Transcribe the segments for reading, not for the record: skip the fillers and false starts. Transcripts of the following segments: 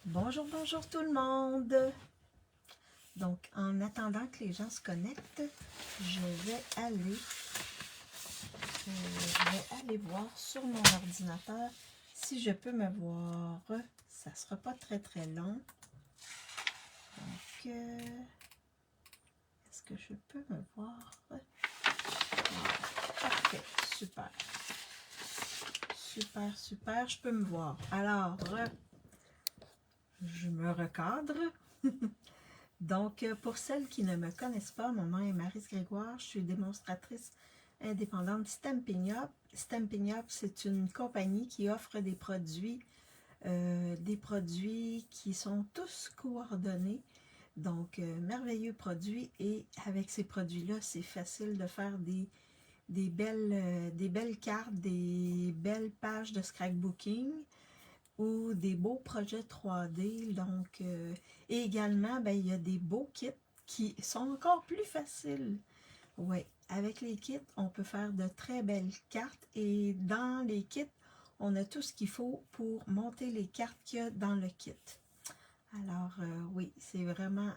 Bonjour, bonjour tout le monde. Donc, en attendant que les gens se connectent, je vais aller voir sur mon ordinateur si je peux me voir. Ça ne sera pas très très long. Donc, est-ce que je peux me voir? Parfait, super. Super, super, je peux me voir. Alors, je me recadre. Donc, pour celles qui ne me connaissent pas, mon nom est Maryse Grégoire, je suis démonstratrice indépendante Stampin' Up. Stampin' Up, c'est une compagnie qui offre des produits qui sont tous coordonnés. Donc, merveilleux produits, et avec ces produits-là, c'est facile de faire des belles cartes, des belles pages de scrapbooking ou des beaux projets 3D. Donc, et également, ben, il y a des beaux kits qui sont encore plus faciles. Oui, avec les kits, on peut faire de très belles cartes, et dans les kits, on a tout ce qu'il faut pour monter les cartes qu'il y a dans le kit. Alors, oui, c'est vraiment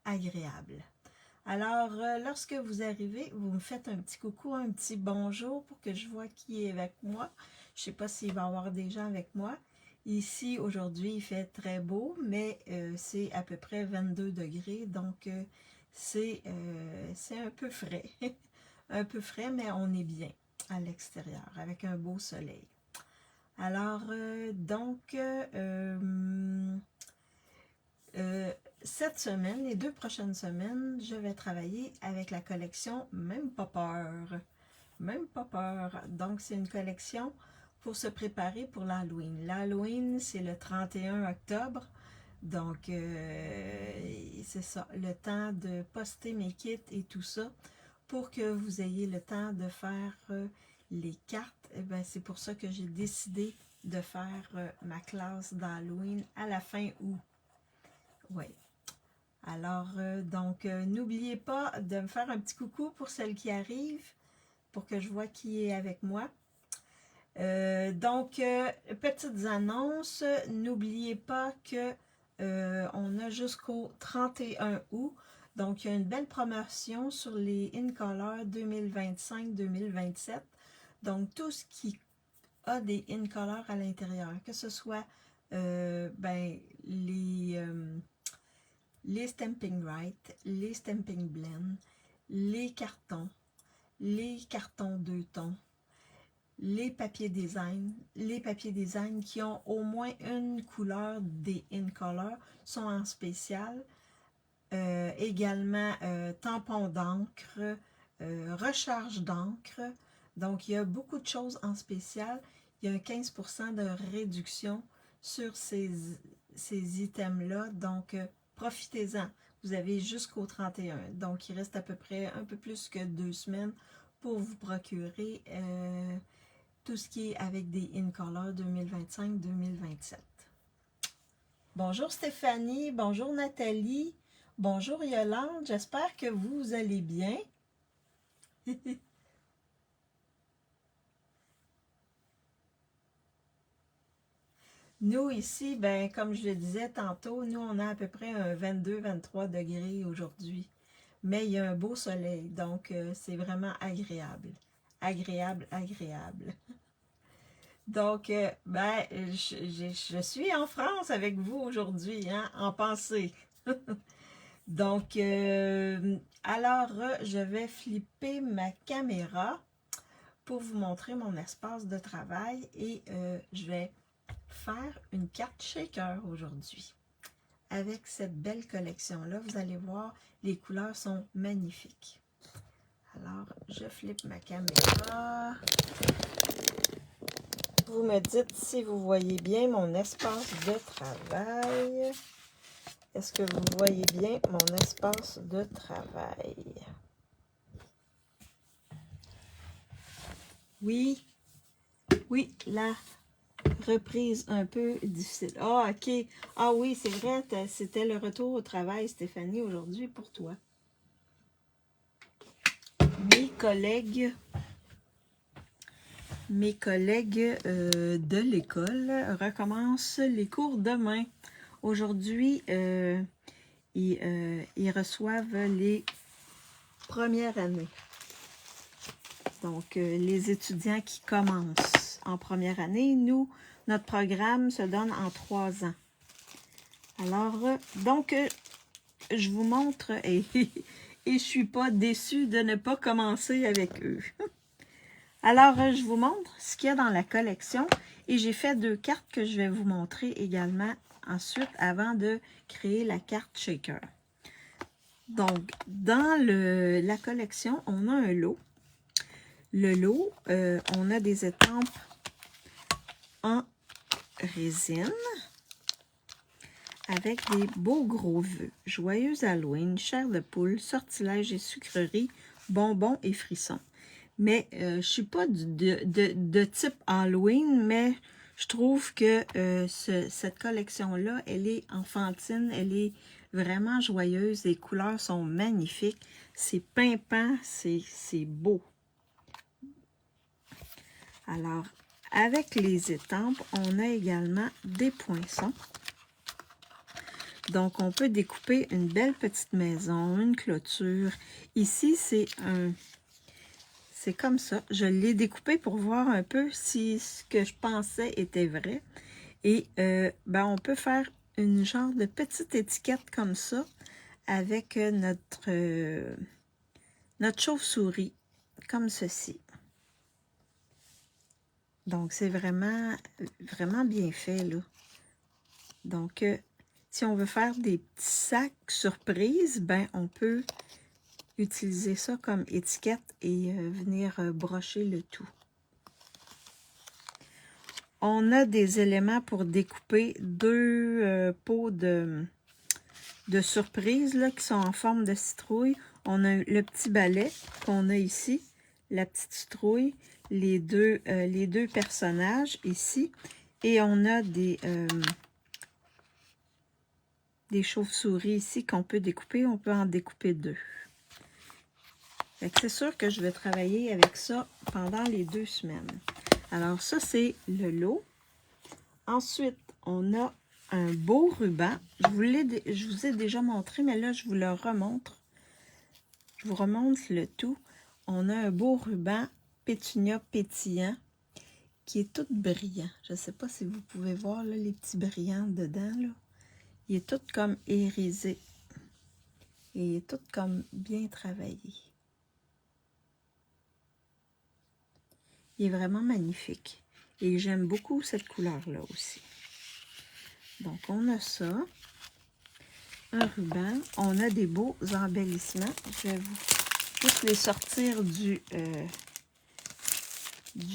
agréable. Alors, lorsque vous arrivez, vous me faites un petit coucou, un petit bonjour pour que je vois qui est avec moi. Je ne sais pas s'il va y avoir des gens avec moi. Ici, aujourd'hui, il fait très beau, mais c'est à peu près 22 degrés, donc c'est un peu frais. Un peu frais, mais on est bien à l'extérieur, avec un beau soleil. Alors, cette semaine, les 2 prochaines semaines, je vais travailler avec la collection Même pas peur. Même pas peur. Donc, c'est une collection pour se préparer pour l'Halloween. L'Halloween, c'est le 31 octobre. Donc, c'est ça, le temps de poster mes kits et tout ça pour que vous ayez le temps de faire les cartes. Eh bien, c'est pour ça que j'ai décidé de faire ma classe d'Halloween à la fin août. Oui. Alors, n'oubliez pas de me faire un petit coucou pour celles qui arrivent, pour que je vois qui est avec moi. Petites annonces, n'oubliez pas que on a jusqu'au 31 août. Donc, il y a une belle promotion sur les InColor 2025-2027. Donc, tout ce qui a des InColor à l'intérieur, que ce soit les Stamping Right, les Stamping Blend, les cartons 2 tons, les papiers design qui ont au moins une couleur des InColor sont en spécial. Également, tampons d'encre, recharge d'encre. Donc, il y a beaucoup de choses en spécial. Il y a un 15% de réduction sur ces items-là. Donc, profitez-en. Vous avez jusqu'au 31. Donc, il reste à peu près un peu plus que 2 semaines pour vous procurer tout ce qui est avec des InColor 2025-2027. Bonjour Stéphanie, bonjour Nathalie, bonjour Yolande, j'espère que vous allez bien. Nous ici, ben, comme je le disais tantôt, nous on a à peu près un 22-23 degrés aujourd'hui. Mais il y a un beau soleil, donc c'est vraiment agréable. Agréable, agréable. Donc, je suis en France avec vous aujourd'hui, hein, en pensée. Donc, je vais flipper ma caméra pour vous montrer mon espace de travail, et je vais faire une carte shaker aujourd'hui. Avec cette belle collection-là, vous allez voir, les couleurs sont magnifiques. Alors, je flippe ma caméra. Vous me dites si vous voyez bien mon espace de travail. Est-ce que vous voyez bien mon espace de travail? Oui, oui, la reprise un peu difficile. Ah, ok. Ah oui, c'est vrai, c'était le retour au travail, Stéphanie, aujourd'hui pour toi. Mes collègues Mes collègues de l'école recommencent les cours demain. Aujourd'hui, ils reçoivent les premières années. Donc, les étudiants qui commencent en première année, nous, notre programme se donne en 3 ans. Alors, donc, je vous montre, et je ne suis pas déçue de ne pas commencer avec eux. Alors, je vous montre ce qu'il y a dans la collection et j'ai fait 2 cartes que je vais vous montrer également ensuite avant de créer la carte shaker. Donc, dans la collection, on a un lot. Le lot, on a des étampes en résine avec des beaux gros vœux. Joyeux Halloween, chair de poule, sortilèges et sucreries, bonbons et frissons. Mais je ne suis pas de type Halloween, mais je trouve que cette collection-là, elle est enfantine, elle est vraiment joyeuse. Les couleurs sont magnifiques. C'est pimpant, c'est beau. Alors, avec les étampes, on a également des poinçons. Donc, on peut découper une belle petite maison, une clôture. Ici, c'est comme ça. Je l'ai découpé pour voir un peu si ce que je pensais était vrai. Et ben, on peut faire une genre de petite étiquette comme ça avec notre chauve-souris, comme ceci. Donc, c'est vraiment, vraiment bien fait, là. Donc, si on veut faire des petits sacs surprises, ben, on peut utiliser ça comme étiquette et venir brocher le tout. On a des éléments pour découper 2 pots de surprise là, qui sont en forme de citrouille. On a le petit balai qu'on a ici, la petite citrouille, les deux personnages ici. Et on a des chauves-souris ici qu'on peut découper. On peut en découper 2. C'est sûr que je vais travailler avec ça pendant les 2 semaines. Alors ça, c'est le lot. Ensuite, on a un beau ruban. Je vous ai déjà montré, mais là, je vous le remontre. Je vous remonte le tout. On a un beau ruban pétunia pétillant qui est tout brillant. Je ne sais pas si vous pouvez voir là, les petits brillants dedans. Là. Il est tout comme irisé. Et il est tout comme bien travaillé. Il est vraiment magnifique. Et j'aime beaucoup cette couleur-là aussi. Donc, on a ça. Un ruban. On a des beaux embellissements. Je vais vous tous les sortir du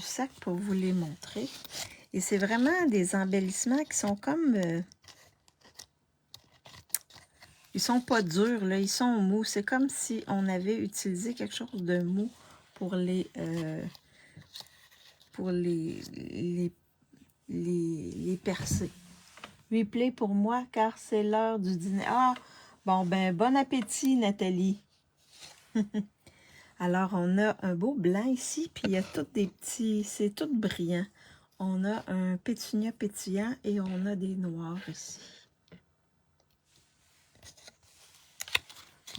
sac pour vous les montrer. Et c'est vraiment des embellissements qui sont comme... ils sont pas durs, là. Ils sont mous. C'est comme si on avait utilisé quelque chose de mou pour les percer. Replay pour moi, car c'est l'heure du dîner. Ah, bon, ben, bon appétit, Nathalie. Alors, on a un beau blanc ici, puis il y a tous des petits... C'est tout brillant. On a un pétunia pétillant et on a des noirs ici.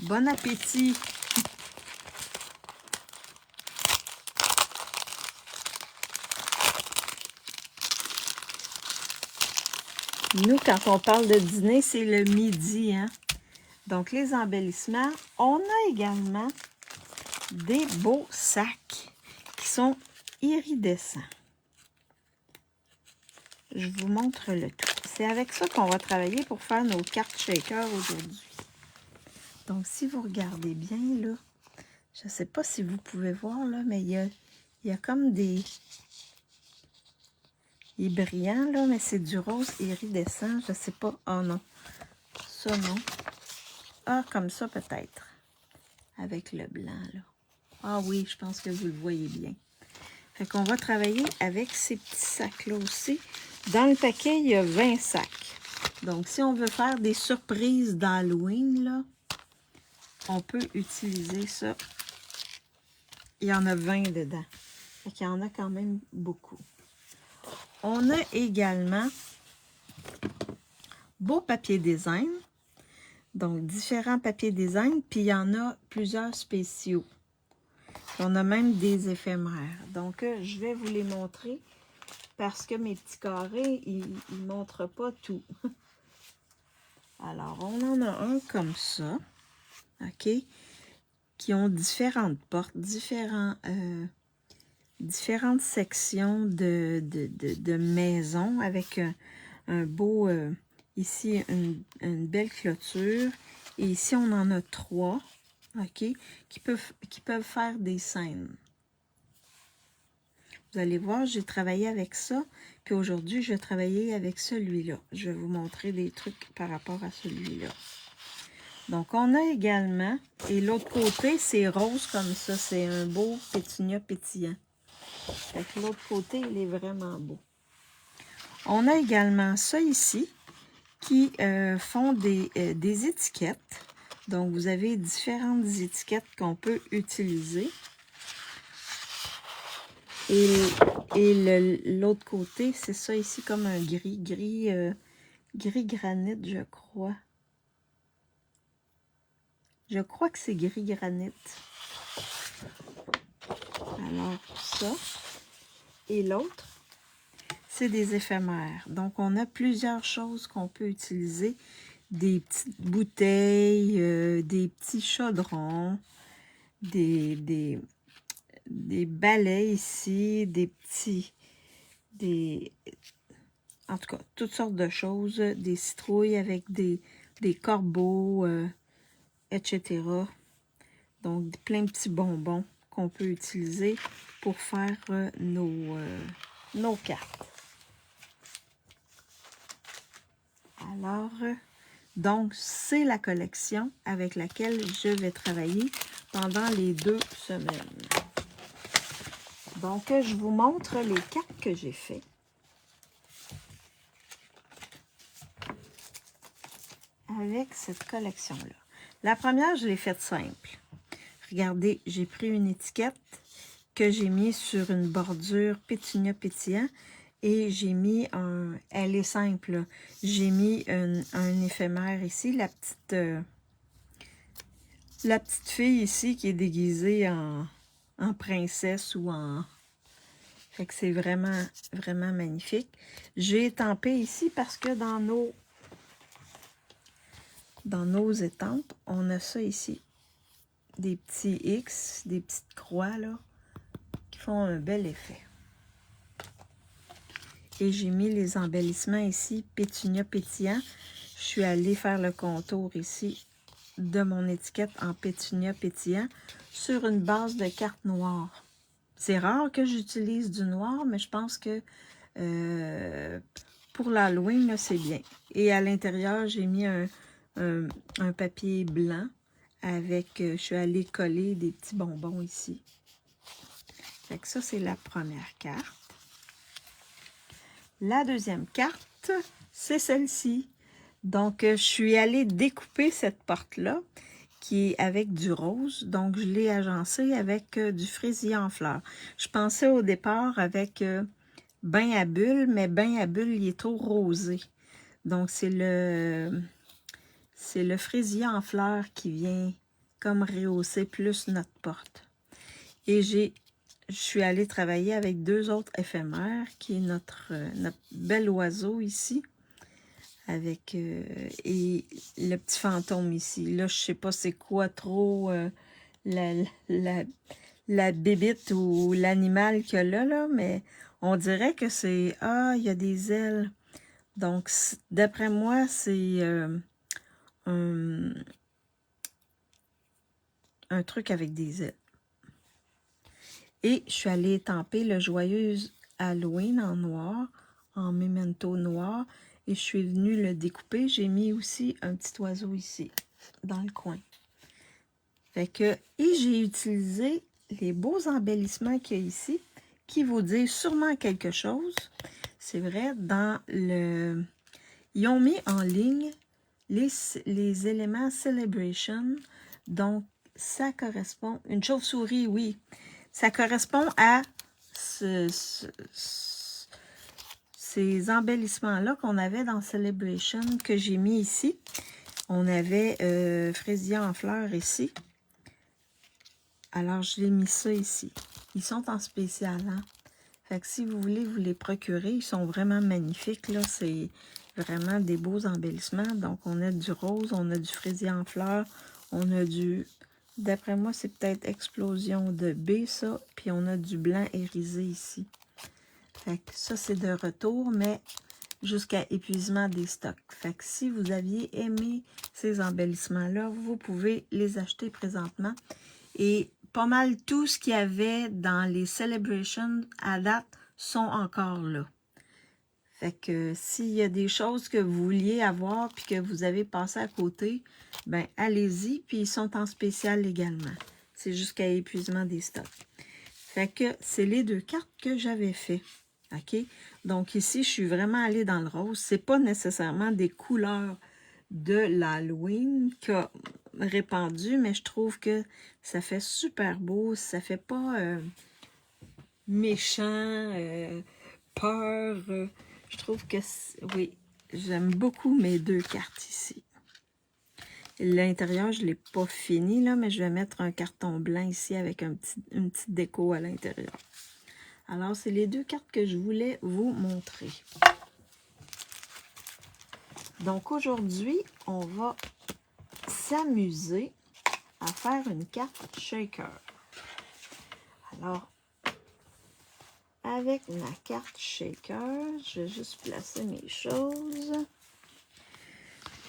Bon appétit! Nous, quand on parle de dîner, c'est le midi, hein? Donc, les embellissements. On a également des beaux sacs qui sont iridescents. Je vous montre le tout. C'est avec ça qu'on va travailler pour faire nos cartes shaker aujourd'hui. Donc, si vous regardez bien, là, je ne sais pas si vous pouvez voir, là, mais il y a comme des... Il est brillant, là, mais c'est du rose iridescent. Je ne sais pas. Oh non. Ça, non. Ah, comme ça, peut-être. Avec le blanc, là. Ah oui, je pense que vous le voyez bien. Fait qu'on va travailler avec ces petits sacs-là aussi. Dans le paquet, il y a 20 sacs. Donc, si on veut faire des surprises d'Halloween, là, on peut utiliser ça. Il y en a 20 dedans. Fait qu'il y en a quand même beaucoup. On a également beau papier design. Donc, différents papiers design. Puis, il y en a plusieurs spéciaux. On a même des éphémères. Donc, je vais vous les montrer parce que mes petits carrés, ils ne montrent pas tout. Alors, on en a un comme ça. OK? Qui ont différentes portes, différentes sections de maison avec un beau, ici, une belle clôture. Et ici, on en a 3, OK, qui peuvent faire des scènes. Vous allez voir, j'ai travaillé avec ça. Puis aujourd'hui, je vais travailler avec celui-là. Je vais vous montrer des trucs par rapport à celui-là. Donc, on a également, et l'autre côté, c'est rose comme ça. C'est un beau pétunia pétillant. Fait que l'autre côté, il est vraiment beau. On a également ça ici, qui font des étiquettes. Donc, vous avez différentes étiquettes qu'on peut utiliser. Et l'autre côté, c'est ça ici, comme un gris granit, je crois. Je crois que c'est gris granit. Alors, ça. Et l'autre, c'est des éphémères. Donc, on a plusieurs choses qu'on peut utiliser. Des petites bouteilles, des petits chaudrons, des balais ici, en tout cas, toutes sortes de choses. Des citrouilles avec des corbeaux, etc. Donc, plein de petits bonbons qu'on peut utiliser pour faire nos cartes. Alors, donc, c'est la collection avec laquelle je vais travailler pendant les 2 semaines. Donc, je vous montre les cartes que j'ai faites. Avec cette collection-là. La première, je l'ai faite simple. Regardez, j'ai pris une étiquette que j'ai mis sur une bordure pétunia pétillant et j'ai mis elle est simple, j'ai mis un éphémère ici, la petite fille ici qui est déguisée en princesse ou en... Fait que c'est vraiment, vraiment magnifique. J'ai étampé ici parce que dans nos étampes, on a ça ici. Des petits X, des petites croix, là, qui font un bel effet. Et j'ai mis les embellissements ici, pétunia pétillant. Je suis allée faire le contour ici de mon étiquette en pétunia pétillant sur une base de carte noire. C'est rare que j'utilise du noir, mais je pense que pour l'Halloween, c'est bien. Et à l'intérieur, j'ai mis un papier blanc avec, je suis allée coller des petits bonbons ici. Fait que ça, c'est la première carte. La deuxième carte, c'est celle-ci. Donc, je suis allée découper cette porte-là, qui est avec du rose. Donc, je l'ai agencée avec du fraisier en fleurs. Je pensais au départ avec bain à bulles, mais bain à bulles, il est trop rosé. Donc, c'est le fraisier en fleurs qui vient comme rehausser plus notre porte. Et je suis allée travailler avec 2 autres éphémères, qui est notre bel oiseau ici, avec et le petit fantôme ici. Là, je sais pas c'est quoi trop la bébite ou l'animal qu'il y a là, mais on dirait que c'est... Ah, il y a des ailes. Donc, d'après moi, c'est un truc avec des ailes. Et je suis allée étamper le joyeuse Halloween en noir, en memento noir. Et je suis venue le découper. J'ai mis aussi un petit oiseau ici, dans le coin. Fait que, et j'ai utilisé les beaux embellissements qu'il y a ici, qui vous disent sûrement quelque chose. C'est vrai, ils ont mis en ligne les éléments Celebration. Donc, ça correspond... Une chauve-souris, oui. Ça correspond à ces embellissements-là qu'on avait dans Celebration, que j'ai mis ici. On avait fraisier en fleurs ici. Alors, je l'ai mis ça ici. Ils sont en spécial, hein? Fait que si vous voulez vous les procurer, ils sont vraiment magnifiques, là. C'est vraiment des beaux embellissements. Donc, on a du rose, on a du fraisier en fleurs, on a du... D'après moi, c'est peut-être explosion de baie, ça. Puis, on a du blanc irisé ici. Fait que ça, c'est de retour, mais jusqu'à épuisement des stocks. Fait que si vous aviez aimé ces embellissements-là, vous pouvez les acheter présentement. Et pas mal tout ce qu'il y avait dans les Celebrations à date sont encore là. Fait que s'il y a des choses que vous vouliez avoir puis que vous avez passé à côté, ben allez-y, puis ils sont en spécial également. C'est jusqu'à épuisement des stocks. Fait que c'est les deux cartes que j'avais fait. OK? Donc ici, je suis vraiment allée dans le rose. C'est pas nécessairement des couleurs de l'Halloween qu'a répandu, mais je trouve que ça fait super beau. Ça fait pas méchant, peur. Je trouve que, oui, j'aime beaucoup mes deux cartes ici. L'intérieur, je ne l'ai pas fini, là, mais je vais mettre un carton blanc ici avec une petite déco à l'intérieur. Alors, c'est les deux cartes que je voulais vous montrer. Donc, aujourd'hui, on va s'amuser à faire une carte shaker. Alors, avec ma carte shaker, je vais juste placer mes choses.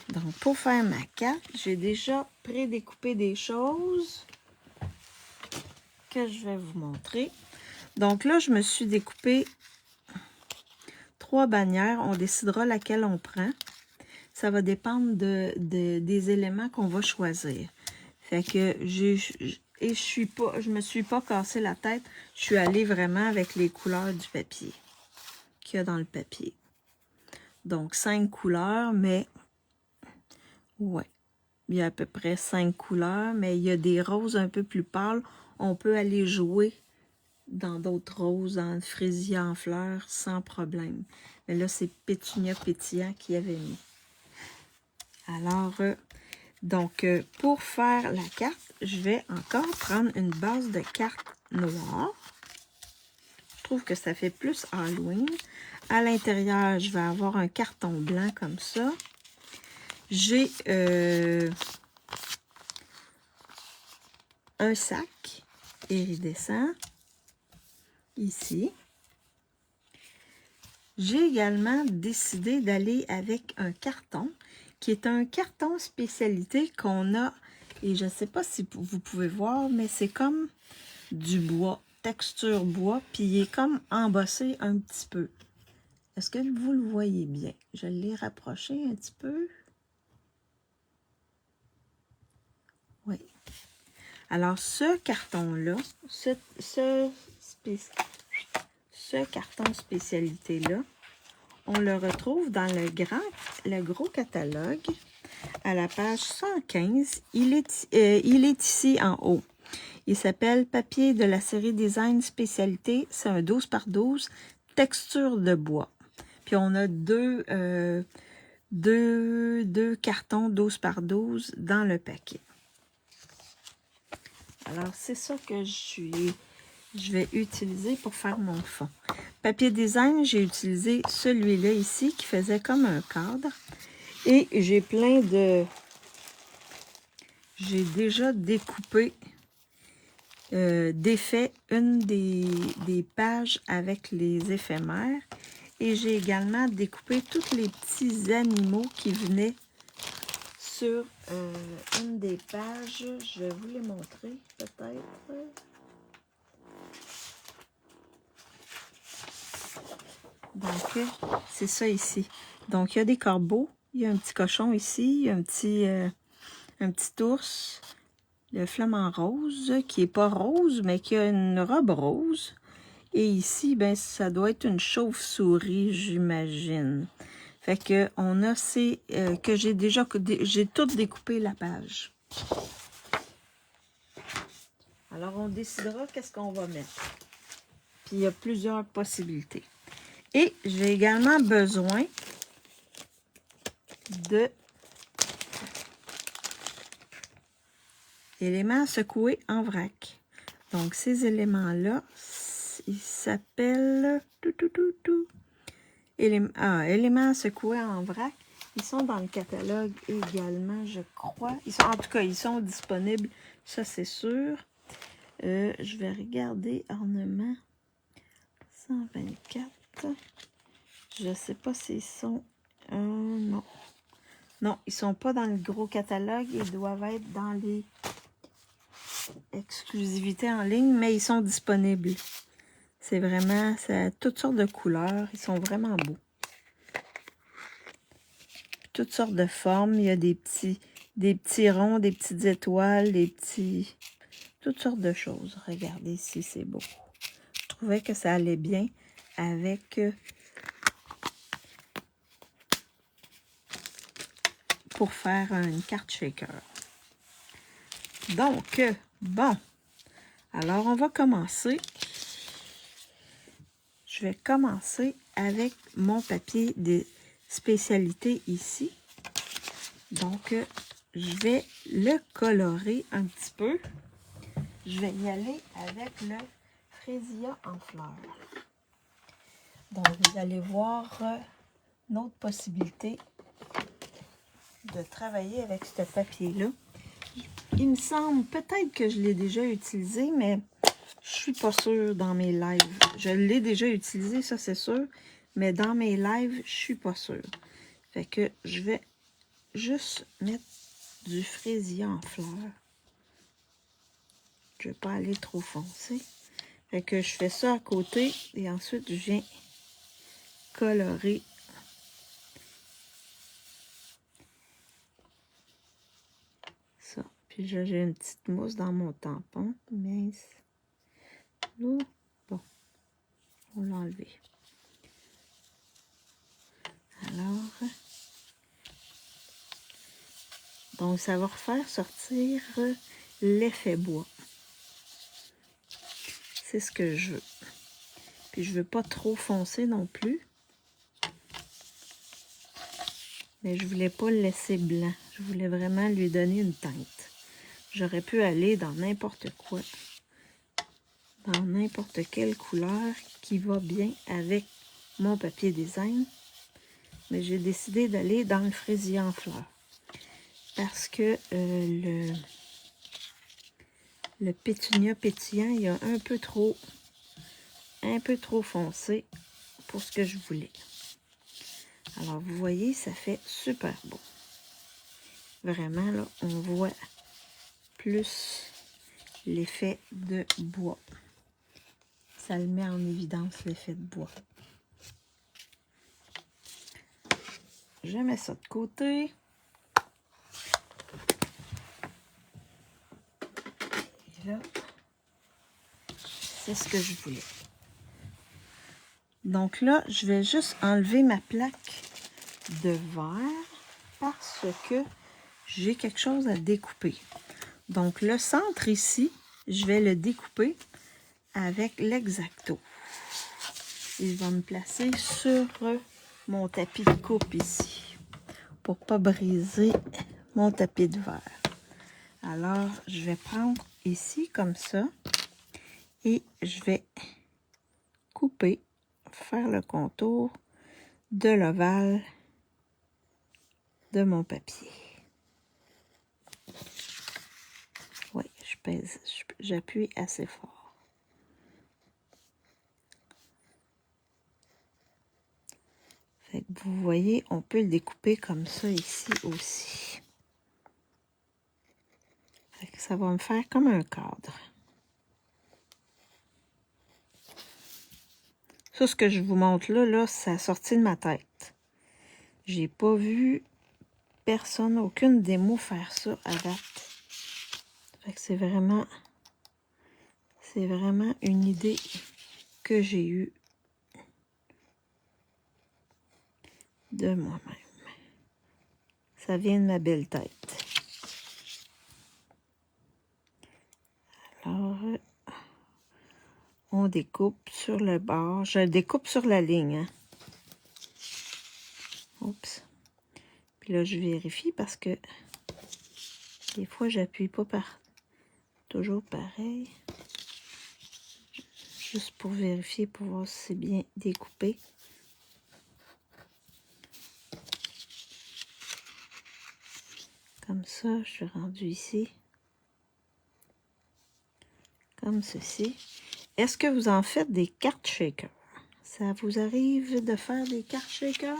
Donc, pour faire ma carte, j'ai déjà prédécoupé des choses que je vais vous montrer. Donc là, je me suis découpé 3 bannières. On décidera laquelle on prend. Ça va dépendre des éléments qu'on va choisir. Fait que je me suis pas cassé la tête. Je suis allée vraiment avec les couleurs du papier qu'il y a dans le papier. Donc, 5 couleurs, mais ouais. Il y a à peu près 5 couleurs, mais il y a des roses un peu plus pâles. On peut aller jouer dans d'autres roses, en fraisier en fleurs, sans problème. Mais là, c'est Pétunia Pétillant qui avait mis. Alors, donc, pour faire la carte, je vais encore prendre une base de carte noire. Je trouve que ça fait plus Halloween. À l'intérieur, je vais avoir un carton blanc comme ça. J'ai un sac iridescent ici. J'ai également décidé d'aller avec un carton qui est un carton spécialité qu'on a, et je ne sais pas si vous pouvez voir, mais c'est comme du bois, texture bois, puis il est comme embossé un petit peu. Est-ce que vous le voyez bien? Je l'ai rapproché un petit peu. Oui. Alors, ce carton-là, ce carton spécialité-là, on le retrouve dans le gros catalogue à la page 115. Il est ici en haut. Il s'appelle Papier de la série Design Spécialité. C'est un 12 par 12, texture de bois. Puis on a deux cartons 12 par 12 dans le paquet. Alors, c'est ça que je vais utiliser pour faire mon fond. Papier design, j'ai utilisé celui-là ici qui faisait comme un cadre. Et j'ai plein de... J'ai déjà découpé d'effets une des pages avec les éphémères. Et j'ai également découpé tous les petits animaux qui venaient sur une des pages. Je vais vous les montrer peut-être. Donc, c'est ça ici. Donc, il y a des corbeaux. Il y a un petit cochon ici. Il y a un petit ours. Le flamant rose, qui n'est pas rose, mais qui a une robe rose. Et ici, ben, ça doit être une chauve-souris, j'imagine. Fait que on a ces que j'ai tout découpé la page. Alors, on décidera qu'est-ce qu'on va mettre. Puis il y a plusieurs possibilités. Et j'ai également besoin de éléments à secouer en vrac. Donc, ces éléments-là, ils s'appellent éléments à secouer en vrac. Ils sont dans le catalogue également, je crois. En tout cas, ils sont disponibles, ça c'est sûr. Je vais regarder ornement 124. Je ne sais pas s'ils sont... non. Non, ils ne sont pas dans le gros catalogue. Ils doivent être dans les exclusivités en ligne, mais ils sont disponibles. C'est vraiment... ça a toutes sortes de couleurs. Ils sont vraiment beaux. Toutes sortes de formes. Il y a des petits ronds, des petites étoiles, des petits... toutes sortes de choses. Regardez ici, c'est beau. Je trouvais que ça allait bien avec... pour faire une carte shaker. Donc, bon. Alors, on va commencer. Je vais commencer avec mon papier de spécialité ici. Donc, je vais le colorer un petit peu. Je vais y aller avec le Frésia en fleurs. Donc, vous allez voir une autre possibilité de travailler avec ce papier-là. Il me semble peut-être que je l'ai déjà utilisé, mais je suis pas sûre dans mes lives. Je l'ai déjà utilisé, ça c'est sûr, mais dans mes lives, je suis pas sûre. Fait que je vais juste mettre du Frésia en fleurs. Je vais pas aller trop foncé. Fait que je fais ça à côté et ensuite je viens colorer. Ça. Puis j'ai une petite mousse dans mon tampon. Mince. Bon, on l'a enlevé. Alors, donc ça va refaire sortir l'effet bois. C'est ce que je veux. Puis je veux pas trop foncer non plus. Mais je voulais pas le laisser blanc. Je voulais vraiment lui donner une teinte. J'aurais pu aller dans n'importe quoi. Dans n'importe quelle couleur qui va bien avec mon papier design. Mais j'ai décidé d'aller dans le Frésia en fleurs. Parce que le pétunia pétillant, il y a un peu trop foncé pour ce que je voulais. Alors, vous voyez, ça fait super beau. Vraiment, là, on voit plus l'effet de bois. Ça le met en évidence, l'effet de bois. Je mets ça de côté. Et là, c'est ce que je voulais. Donc là, je vais juste enlever ma plaque de verre parce que j'ai quelque chose à découper. Donc le centre ici, je vais le découper avec l'X-Acto. Il va me placer sur mon tapis de coupe ici pour pas briser mon tapis de verre. Alors, je vais prendre ici comme ça et je vais couper, faire le contour de l'ovale de mon papier. Oui, je pèse, j'appuie assez fort. Fait que vous voyez, on peut le découper comme ça ici aussi. Fait que ça va me faire comme un cadre. Ça, ce que je vous montre là, ça a sorti de ma tête. J'ai pas vu personne, aucune démo faire ça à date. Fait que c'est vraiment une idée que j'ai eue de moi-même. Ça vient de ma belle tête. Alors, on on découpe sur le bord. Je découpe sur la ligne. Hein. Oups. Puis là, je vérifie parce que des fois, j'appuie pas toujours pareil. Juste pour vérifier, pour voir si c'est bien découpé. Comme ça, je suis rendue ici. Comme ceci. Est-ce que vous en faites des cartes shaker? Ça vous arrive de faire des cartes shaker?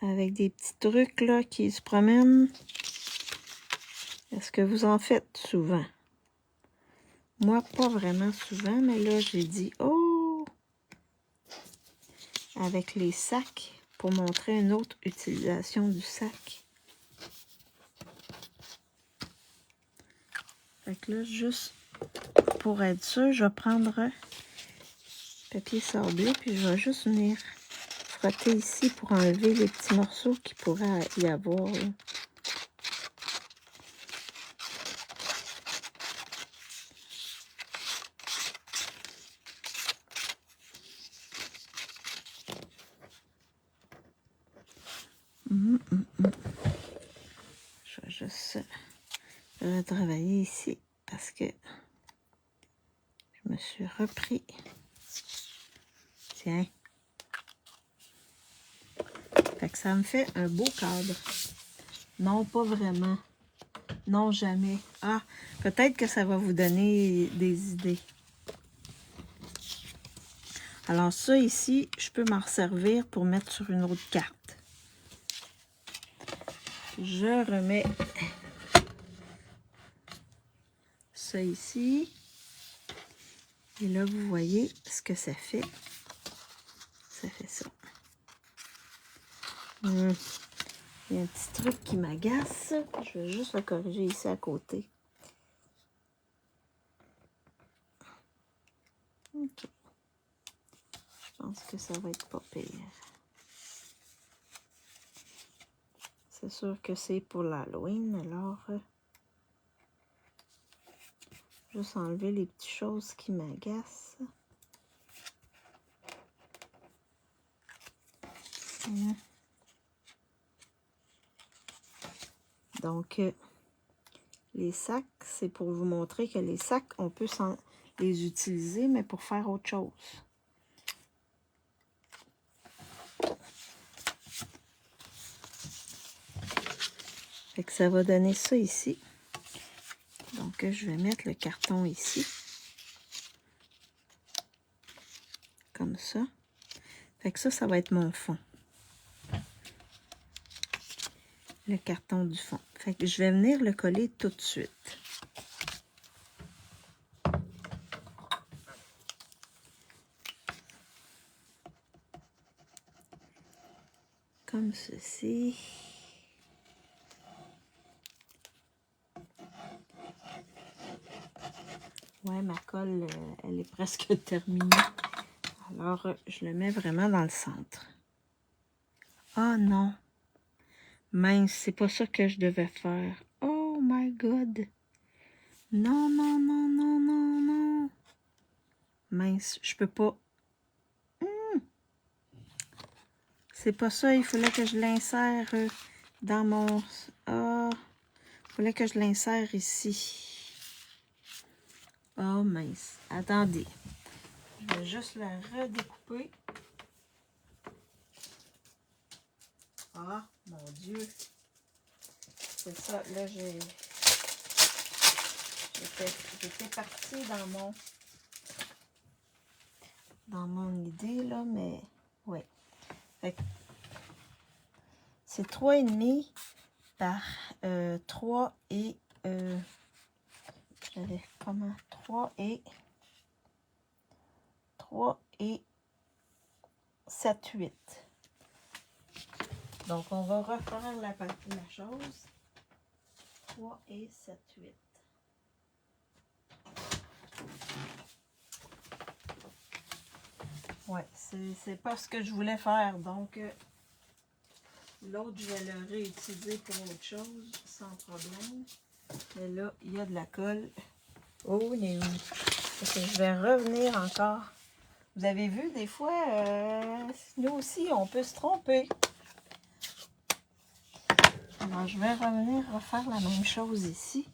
Avec des petits trucs là qui se promènent. Est-ce que vous en faites souvent? Moi, pas vraiment souvent, mais là, j'ai dit, oh! Avec les sacs, pour montrer une autre utilisation du sac. Fait que là, juste pour être sûr, je vais prendre papier sablé, puis je vais juste venir frotter ici pour enlever les petits morceaux qu'il pourrait y avoir. Là. Je vais juste retravailler ici parce que je me suis repris. Tiens. Fait que ça me fait un beau cadre. Non, pas vraiment. Non, jamais. Ah, peut-être que ça va vous donner des idées. Alors ça ici, je peux m'en servir pour mettre sur une autre carte. Je remets ça ici. Et là, vous voyez ce que ça fait. Ça fait ça. Il y a un petit truc qui m'agace. Je vais juste le corriger ici à côté. Ok. Je pense que ça va être pas pire. C'est sûr que c'est pour l'Halloween, alors juste enlever les petites choses qui m'agacent. Donc, les sacs, c'est pour vous montrer que les sacs, on peut les utiliser, mais pour faire autre chose. Fait que ça va donner ça ici. Donc, je vais mettre le carton ici. Comme ça. Fait que ça va être mon fond. Le carton du fond. Fait que je vais venir le coller tout de suite. Comme ceci. Ouais, ma colle, elle est presque terminée. Alors, je le mets vraiment dans le centre. Oh non! Mince, c'est pas ça que je devais faire. Oh my God! Non, non, non, non, non, non! Mince, je peux pas. C'est pas ça, il fallait que je l'insère dans mon... Ah! Il fallait que je l'insère ici. Oh mince, attendez. Je vais juste la redécouper. Ah, mon Dieu. C'est ça, là, j'étais partie dans mon idée, là, mais ouais. C'est 3,5 par 3 et... j'avais comment? 3 et 7, 8. Donc, on va refaire la chose. 3 et 7, 8. Ouais, c'est pas ce que je voulais faire. Donc, l'autre, je vais le réutiliser pour autre chose, sans problème. Et là, il y a de la colle. Oh, mais où? Fait que je vais revenir encore. Vous avez vu, des fois, nous aussi, on peut se tromper. Alors, je vais revenir refaire la même chose ici.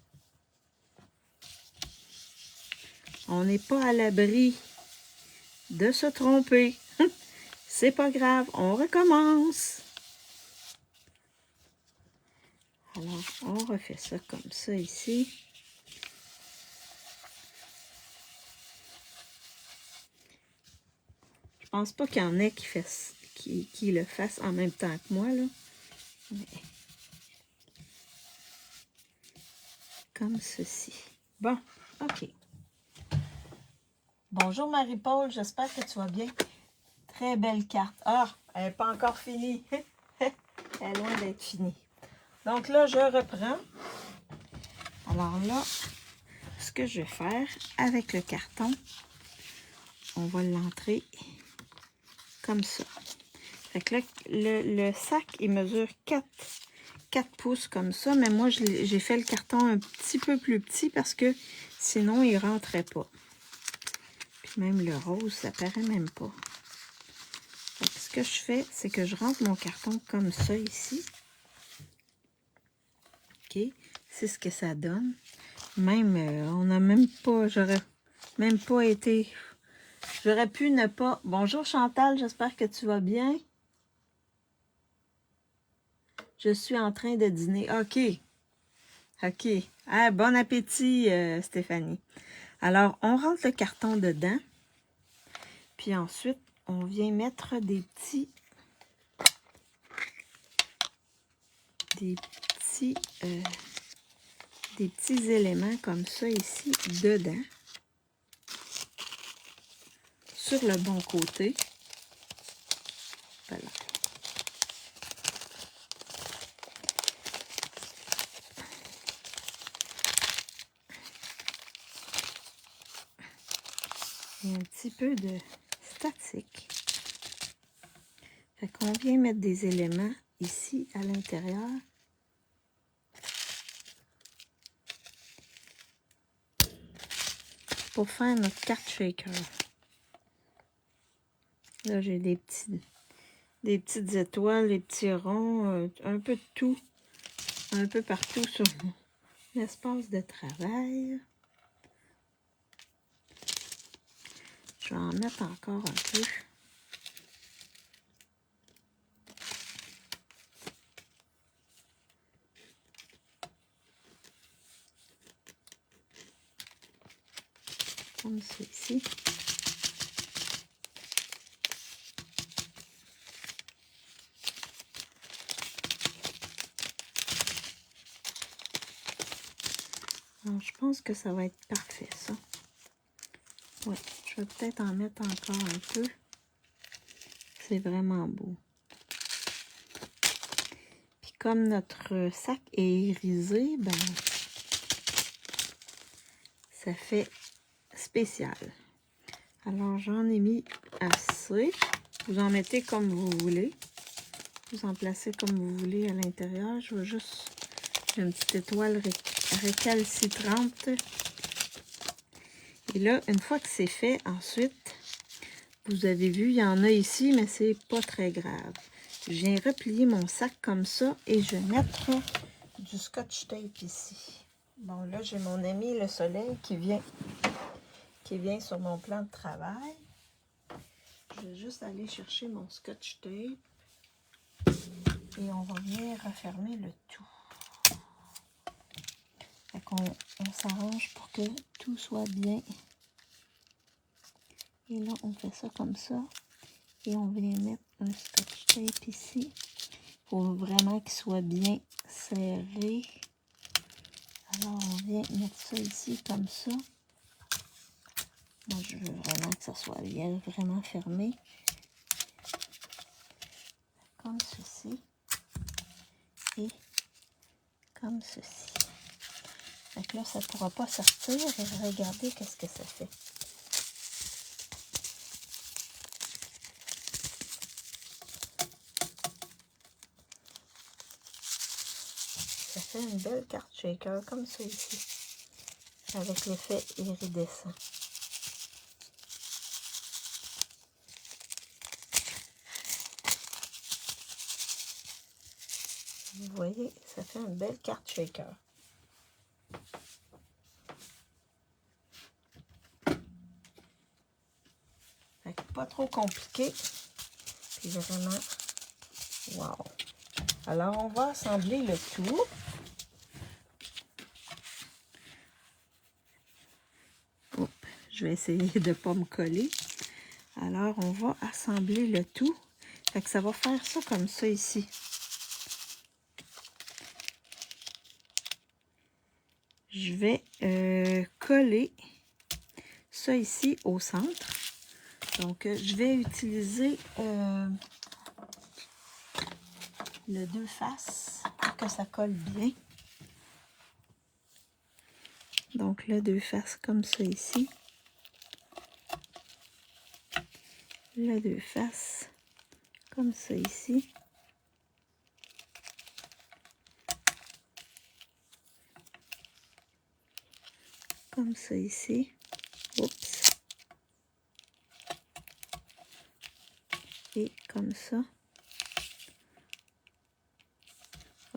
On n'est pas à l'abri de se tromper. C'est pas grave, on recommence. Alors, on refait ça comme ça ici. Je pense pas qu'il y en ait qui le fassent en même temps que moi, là. Mais comme ceci. Bon, OK. Bonjour Marie-Paul, j'espère que tu vas bien. Très belle carte. Ah, elle n'est pas encore finie. Elle est loin d'être finie. Donc là, je reprends. Alors là, ce que je vais faire avec le carton, on va l'entrer comme ça. Fait que là, le sac, il mesure 4 pouces comme ça, mais moi, j'ai fait le carton un petit peu plus petit parce que sinon, il ne rentrait pas. Puis même le rose, ça paraît même pas. Fait que ce que je fais, c'est que je rentre mon carton comme ça ici. OK? C'est ce que ça donne. Même, on n'a même pas, j'aurais même pas été... J'aurais pu ne pas... Bonjour Chantal, j'espère que tu vas bien. Je suis en train de dîner. OK. OK. Ah, bon appétit, Stéphanie. Alors, on rentre le carton dedans. Puis ensuite, on vient mettre des petits éléments comme ça ici, dedans. Sur le bon côté. Voilà. Il y a un petit peu de statique. Fait qu'on vient mettre des éléments ici à l'intérieur. Pour faire notre carte shaker. Là, j'ai des petites étoiles, des petits ronds, un peu de tout, un peu partout sur mon espace de travail. Je vais en mettre encore un peu. Comme ceci. Alors, je pense que ça va être parfait, ça. Ouais, je vais peut-être en mettre encore un peu. C'est vraiment beau. Puis comme notre sac est irisé, ben, ça fait spécial. Alors, j'en ai mis assez. Vous en mettez comme vous voulez. Vous en placez comme vous voulez à l'intérieur. Je vais juste... J'ai une petite étoile récalcitrante. Et là, une fois que c'est fait, ensuite, vous avez vu, il y en a ici, mais c'est pas très grave. Je viens replier mon sac comme ça et je vais mettre du scotch tape ici. Bon, là, j'ai mon ami le soleil qui vient sur mon plan de travail. Je vais juste aller chercher mon scotch tape et on va venir refermer le tout. Fait qu'on s'arrange pour que tout soit bien. Et là, on fait ça comme ça. Et on vient mettre un scotch tape ici. Il faut vraiment qu'il soit bien serré. Alors, on vient mettre ça ici comme ça. Moi, je veux vraiment que ça soit bien, vraiment fermé. Comme ceci. Et comme ceci. Fait que là, ça ne pourra pas sortir. Et regardez qu'est-ce que ça fait. Ça fait une belle carte shaker comme ça ici, avec l'effet iridescent. Vous voyez, ça fait une belle carte shaker. Fait que pas trop compliqué. Puis vraiment, wow! Alors, on va assembler le tout. Oups, je vais essayer de ne pas me coller. Alors, on va assembler le tout. Fait que ça va faire ça comme ça ici. Je vais coller ça ici au centre. Donc, je vais utiliser le 2 faces pour que ça colle bien. Donc, le 2 faces comme ça ici. Le 2 faces comme ça ici. Comme ça ici. Oups. Et comme ça.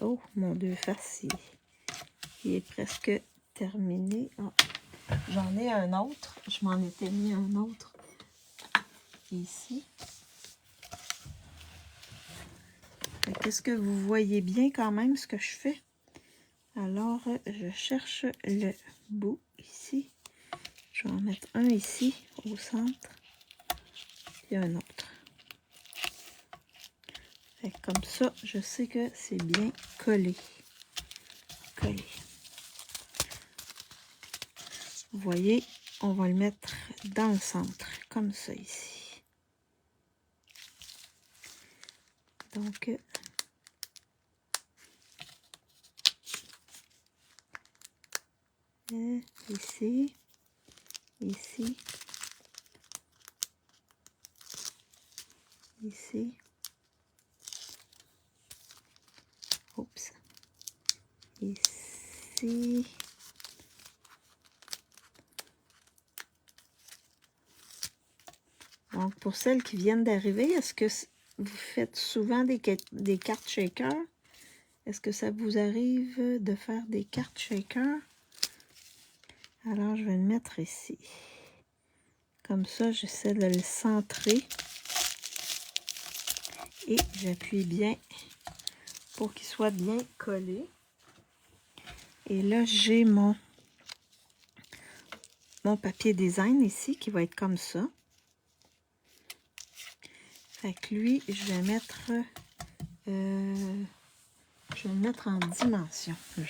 Oh, mon 2 faces, il est presque terminé. Oh, j'en ai un autre. Je m'en étais mis un autre ici. Est-ce que vous voyez bien quand même ce que je fais? Alors, je cherche le bout ici. Je vais en mettre un ici, au centre, et un autre. Fait que comme ça, je sais que c'est bien collé. Collé. Vous voyez, on va le mettre dans le centre, comme ça ici. Donc, ici, ici, ici. Oups. Ici. Donc, pour celles qui viennent d'arriver, est-ce que vous faites souvent des cartes shaker? Est-ce que ça vous arrive de faire des cartes shaker? Alors, je vais le mettre ici. Comme ça, j'essaie de le centrer. Et j'appuie bien pour qu'il soit bien collé. Et là, j'ai mon papier design ici qui va être comme ça. Fait que lui, je vais le mettre en dimension. Oui.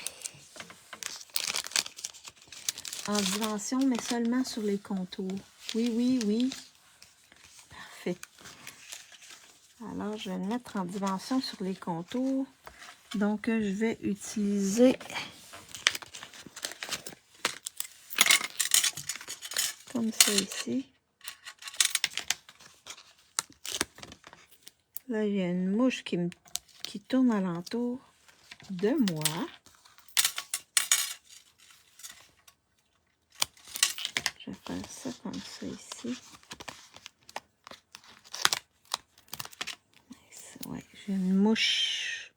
En dimension, mais seulement sur les contours. Oui, oui, oui. Parfait. Alors, je vais le mettre en dimension sur les contours. Donc, je vais utiliser comme ça ici. Là, il y a une mouche qui tourne alentour de moi. Je vais faire ça comme ça ici. Ouais, j'ai une mouche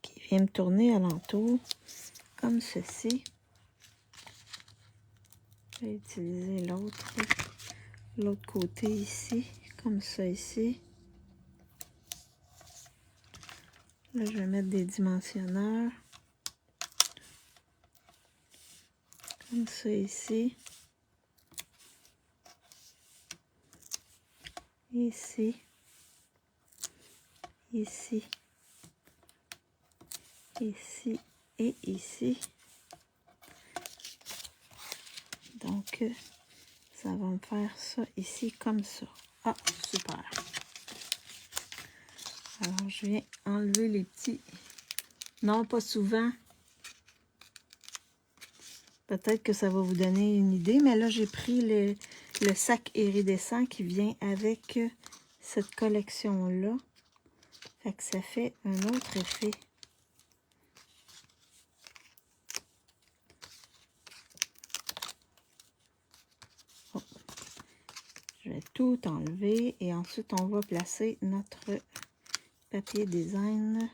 qui vient me tourner alentour comme ceci. Je vais utiliser l'autre côté ici, comme ça ici. Là, je vais mettre des dimensionneurs. Comme ça ici. Ici. Ici. Ici et ici. Donc, ça va me faire ça ici comme ça. Ah, super. Alors, je viens enlever les petits. Non, pas souvent. Peut-être que ça va vous donner une idée, mais là, j'ai pris le sac iridescent qui vient avec cette collection-là. Fait que ça fait un autre effet. Oh. Je vais tout enlever et ensuite on va placer notre papier design.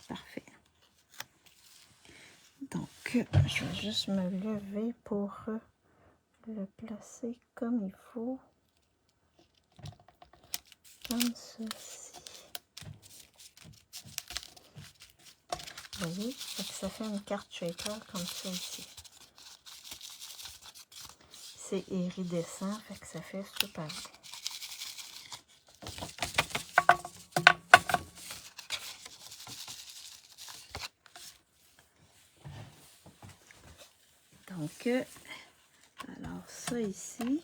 Parfait. Donc, je vais juste me lever pour le placer comme il faut. Comme ceci. Vous voyez? Ça fait une carte shaker comme ça ici. C'est iridescent, fait que ça fait super beau. Donc, alors ça ici.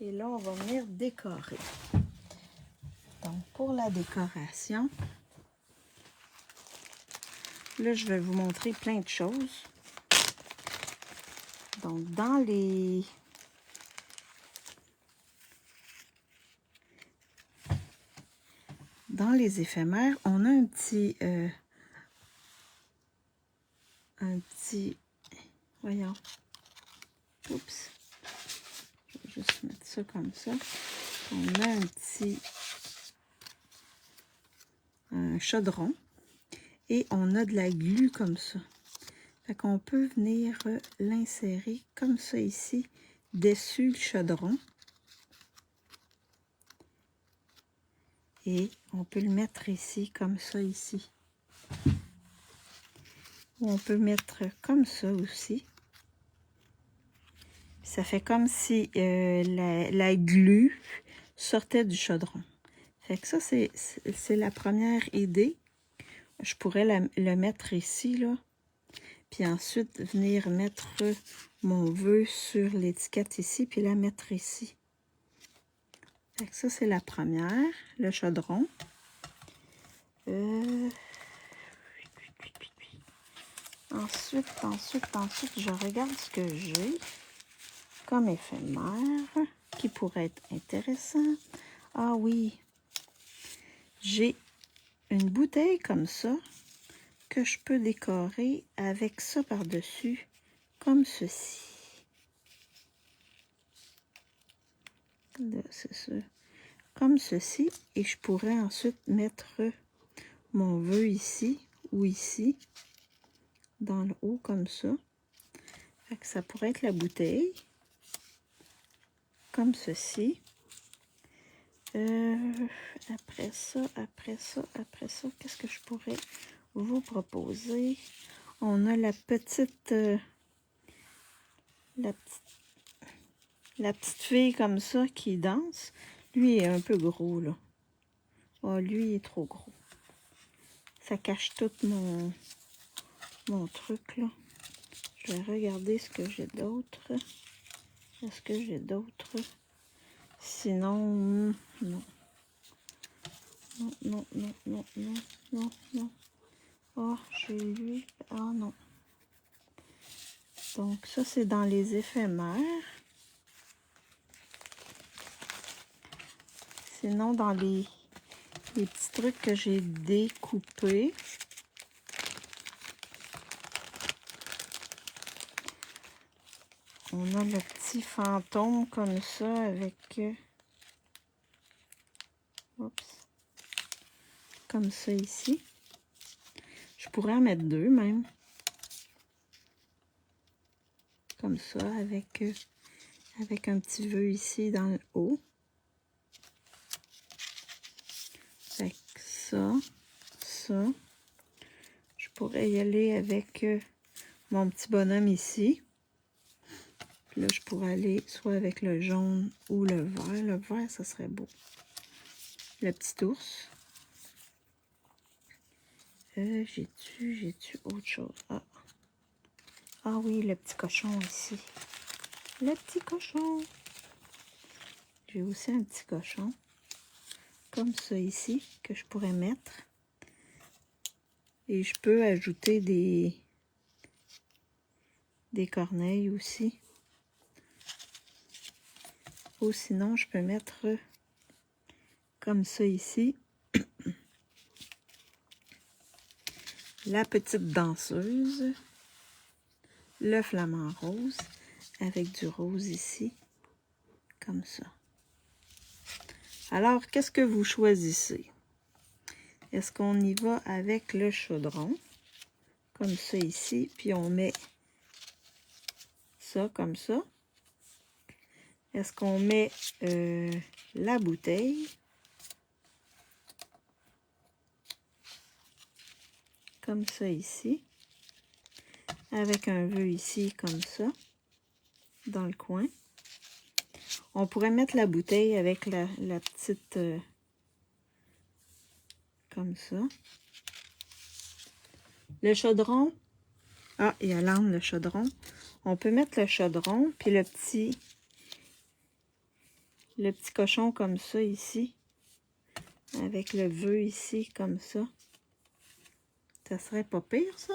Et là, on va venir décorer. Donc, pour la décoration, là, je vais vous montrer plein de choses. Donc, dans les éphémères, on a un petit, voyons, oups, je vais juste mettre ça comme ça. On a un chaudron et on a de la glu comme ça. Fait qu'on peut venir l'insérer comme ça ici, dessus le chaudron. Et on peut le mettre ici, comme ça ici. Ou on peut mettre comme ça aussi. Ça fait comme si la glu sortait du chaudron. Fait que ça, c'est la première idée. Je pourrais le mettre ici, là. Puis ensuite, venir mettre mon vœu sur l'étiquette ici, puis la mettre ici. Fait que ça, c'est la première, le chaudron. Ensuite, je regarde ce que j'ai comme éphémère qui pourrait être intéressant. Ah oui, j'ai une bouteille comme ça que je peux décorer avec ça par-dessus, comme ceci. Là, c'est ça. Comme ceci. Et je pourrais ensuite mettre mon vœu ici ou ici, dans le haut, comme ça. Fait que ça pourrait être la bouteille. Comme ceci. Après ça, qu'est-ce que je pourrais vous proposer? On a la petite fille comme ça qui danse. Lui est un peu gros, là. Oh, lui il est trop gros. Ça cache tout mon truc, là. Je vais regarder ce que j'ai d'autre. Est-ce que j'ai d'autres? Sinon, non. Non. Oh, j'ai lui. Ah non. Donc, ça, c'est dans les éphémères. Sinon, dans les petits trucs que j'ai découpés. On a le petit fantôme comme ça avec... oups. Comme ça ici. Je pourrais en mettre deux même. Comme ça, avec un petit vœu ici dans le haut. Fait que ça. Je pourrais y aller avec mon petit bonhomme ici. Puis là, je pourrais aller soit avec le jaune ou le vert. Le vert, ça serait beau. Le petit ours. J'ai-tu autre chose? Ah oui, le petit cochon ici. Le petit cochon. J'ai aussi un petit cochon. Comme ça ici, que je pourrais mettre. Et je peux ajouter des corneilles aussi. Ou sinon, je peux mettre comme ça ici. La petite danseuse. Le flamant rose. Avec du rose ici. Comme ça. Alors, qu'est-ce que vous choisissez? Est-ce qu'on y va avec le chaudron? Comme ça ici. Puis on met ça comme ça. Est-ce qu'on met la bouteille? Comme ça ici. Avec un vœu ici comme ça. Dans le coin. On pourrait mettre la bouteille avec la petite... comme ça. Le chaudron. Ah, il y a l'âme, le chaudron. On peut mettre le chaudron, puis le petit cochon comme ça ici. Avec le vœu ici, comme ça. Ça serait pas pire, ça?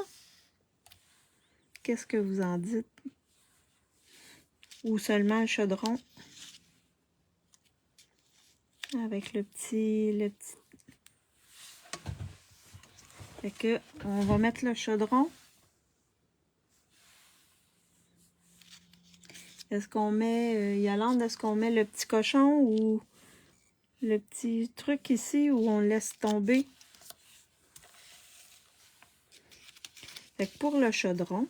Qu'est-ce que vous en dites? Ou seulement le chaudron? Avec le petit... Fait que, on va mettre le chaudron. Est-ce qu'on met, Yolande, est-ce qu'on met le petit cochon ou le petit truc ici où on laisse tomber? Fait que pour le chaudron,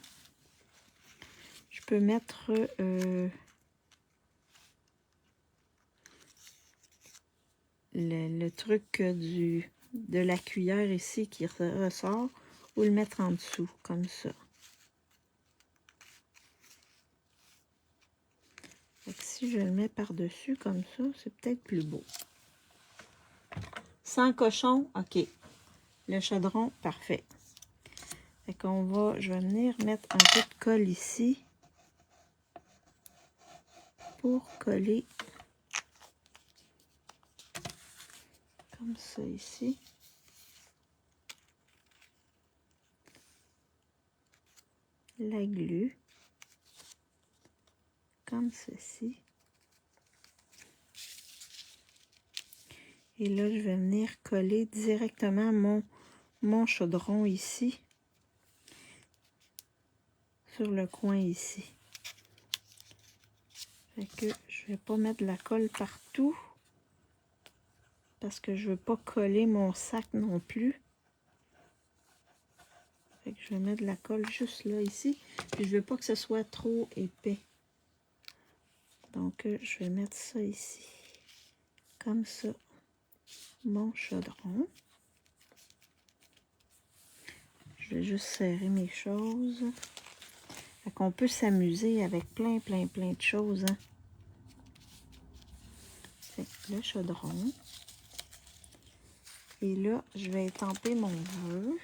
je peux mettre le truc de la cuillère ici qui ressort ou le mettre en dessous, comme ça. Fait que si je le mets par-dessus comme ça, c'est peut-être plus beau. Sans cochon, ok. Le chaudron, parfait. Fait qu'on va, je vais venir mettre un peu de colle ici pour coller comme ça ici. La glu comme ceci. Et là, je vais venir coller directement mon chaudron ici, sur le coin ici. Fait que je vais pas mettre de la colle partout, parce que je veux pas coller mon sac non plus. Fait que je vais mettre de la colle juste là, ici. Puis je veux pas que ce soit trop épais. Donc, je vais mettre ça ici. Comme ça. Mon chaudron. Je vais juste serrer mes choses. Fait qu'on peut s'amuser avec plein de choses. Hein. Fait que le chaudron. Et là, je vais étamper mon vœu.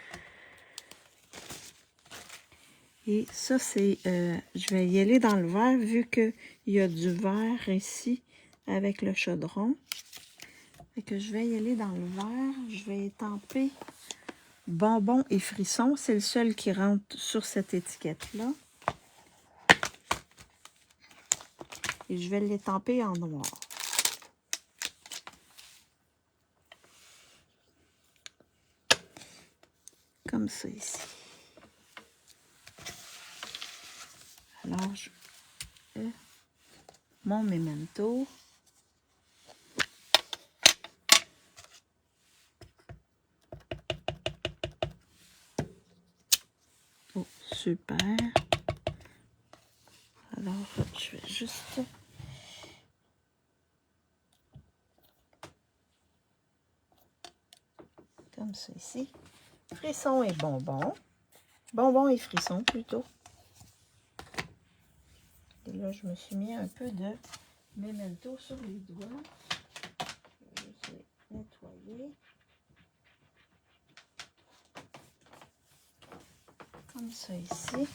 Et ça, c'est... je vais y aller dans le verre, vu qu'il y a du verre ici avec le chaudron. Fait que je vais y aller dans le verre. Je vais étamper bonbons et frissons. C'est le seul qui rentre sur cette étiquette-là. Et je vais l'étamper en noir. Comme ça ici. Alors, mon memento. Oh, super. Alors, je vais juste... comme ça ici. Frissons et bonbons. Bonbons et frissons plutôt. Et là, je me suis mis un peu de memento sur les doigts. Je vais juste les nettoyer. Comme ça ici.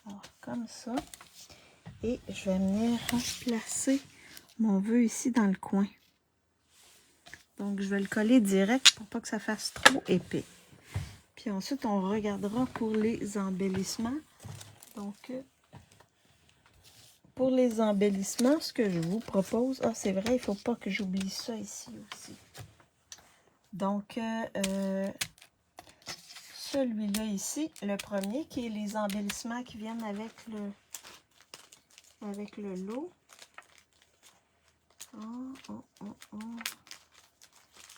Alors, comme ça. Et je vais venir placer mon vœu ici dans le coin. Donc, je vais le coller direct pour pas que ça fasse trop épais. Puis ensuite, on regardera pour les embellissements. Donc, pour les embellissements, ce que je vous propose... Ah, c'est vrai, il ne faut pas que j'oublie ça ici aussi. Donc, celui-là ici, le premier, qui est les embellissements qui viennent avec le lot.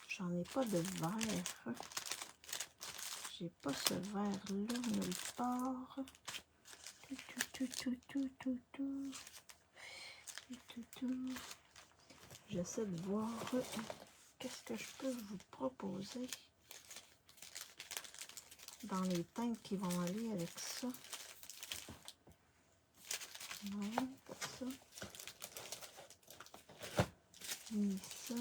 J'en ai pas de verre. J'ai pas ce verre-là nulle part. J'essaie de voir qu'est-ce que je peux vous proposer dans les teintes qui vont aller avec ça. Non, pas ça. Ni ça.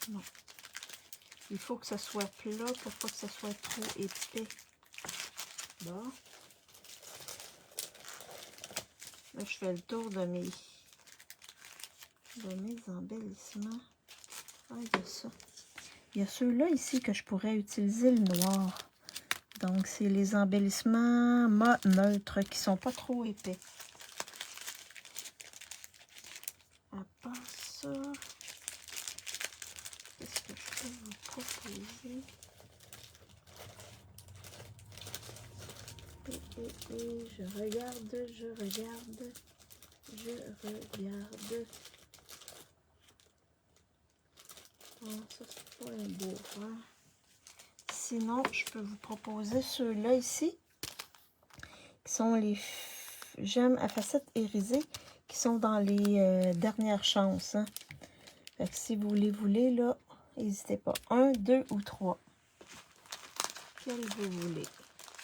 Non. Il faut que ça soit plat pour pas que ça soit trop épais. Bon. Là, je fais le tour de mes embellissements. Ah, il y a ça. Il y a ceux-là ici que je pourrais utiliser le noir. Donc, c'est les embellissements mat neutres qui sont pas trop épais. À part ça, qu'est-ce que je peux vous proposer? Je regarde. Ah, ça, c'est pas un beau vert. Sinon, je peux vous proposer ceux-là ici, qui sont les gemmes à facettes irisées, qui sont dans les dernières chances. Hein. Fait que si vous les voulez, là, n'hésitez pas. 1, 2 ou 3. Quel vous voulez?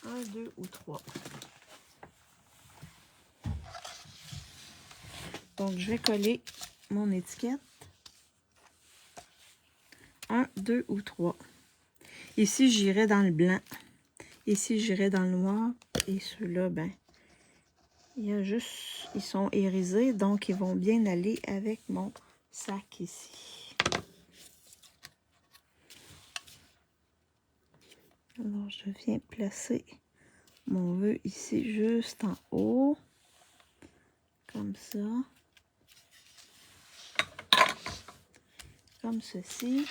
1, 2 ou 3. Donc, je vais coller mon étiquette. 1, 2 ou 3. Ici, j'irai dans le blanc. Ici, j'irai dans le noir. Et ceux-là, ben, il y a juste... Ils sont irisés, donc ils vont bien aller avec mon sac ici. Alors, je viens placer mon vœu ici, juste en haut. Comme ça. Comme ceci.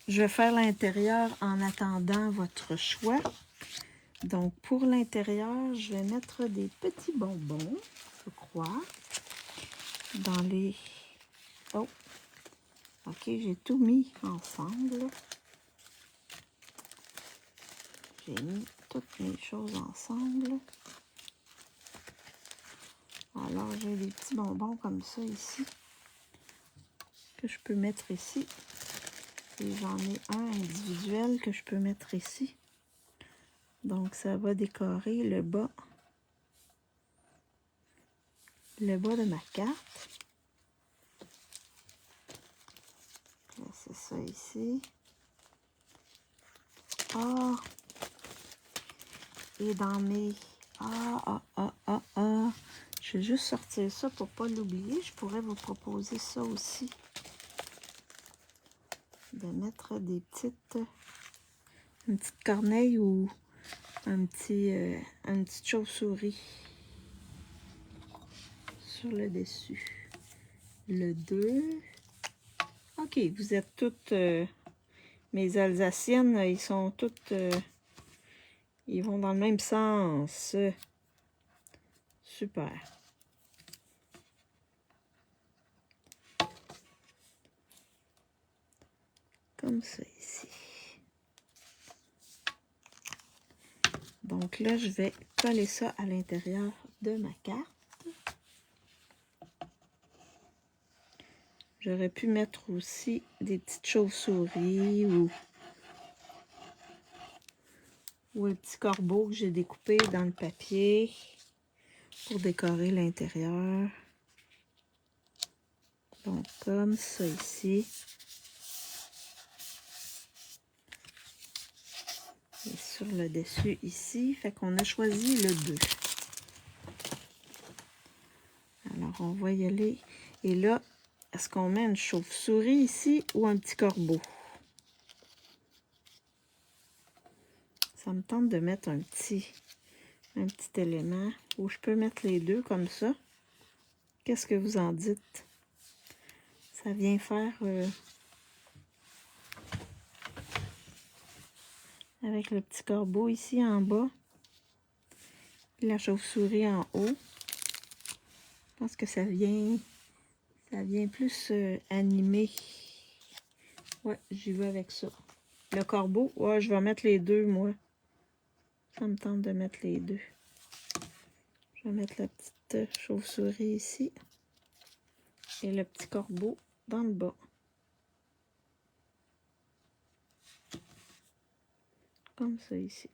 Je vais faire l'intérieur en attendant votre choix. Donc, pour l'intérieur, je vais mettre des petits bonbons, je crois, dans les... Oh! OK, j'ai tout mis ensemble. J'ai mis toutes mes choses ensemble. Alors, j'ai des petits bonbons comme ça ici, que je peux mettre ici. Et j'en ai un individuel que je peux mettre ici. Donc, ça va décorer le bas de ma carte. C'est ça ici. Ah! Et dans mes... Je vais juste sortir ça pour ne pas l'oublier. Je pourrais vous proposer ça aussi. De mettre une petite corneille ou une petite chauve-souris sur le dessus. Le 2. OK, vous êtes toutes... mes Alsaciennes, ils sont toutes... ils vont dans le même sens. Super. Comme ça ici. Donc là, je vais coller ça à l'intérieur de ma carte. J'aurais pu mettre aussi des petites chauves-souris ou un petit corbeau que j'ai découpé dans le papier pour décorer l'intérieur. Donc, comme ça ici. Et sur le dessus ici. Fait qu'on a choisi le 2. Alors, on va y aller. Et là, est-ce qu'on met une chauve-souris ici ou un petit corbeau? Ça me tente de mettre un petit élément où je peux mettre les deux comme ça. Qu'est-ce que vous en dites? Ça vient faire avec le petit corbeau ici en bas, la chauve-souris en haut. Je pense que ça vient plus animé. Ouais, j'y vais avec ça. Le corbeau, ouais, je vais mettre les deux, moi. Ça me tente de mettre les deux. Je vais mettre la petite chauve-souris ici. Et le petit corbeau dans le bas. Comme ça ici.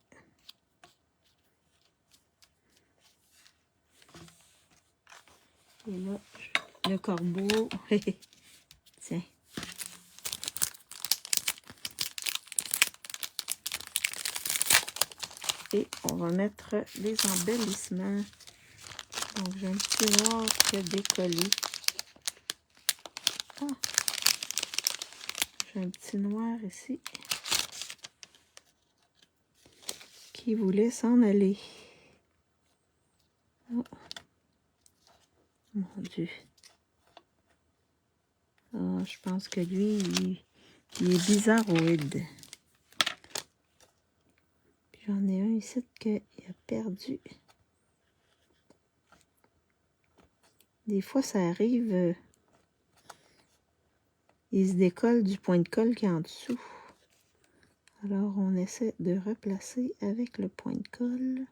Et là, le corbeau. Tiens. Et on va mettre les embellissements. Donc, j'ai un petit noir qui a décollé. Ah! J'ai un petit noir ici qui voulait s'en aller. Oh. Mon Dieu. Ah, je pense que lui, il est bizarroïde. J'en ai un ici qu'il a perdu. Des fois, ça arrive. Il se décolle du point de colle qui est en dessous. Alors, on essaie de replacer avec le point de colle.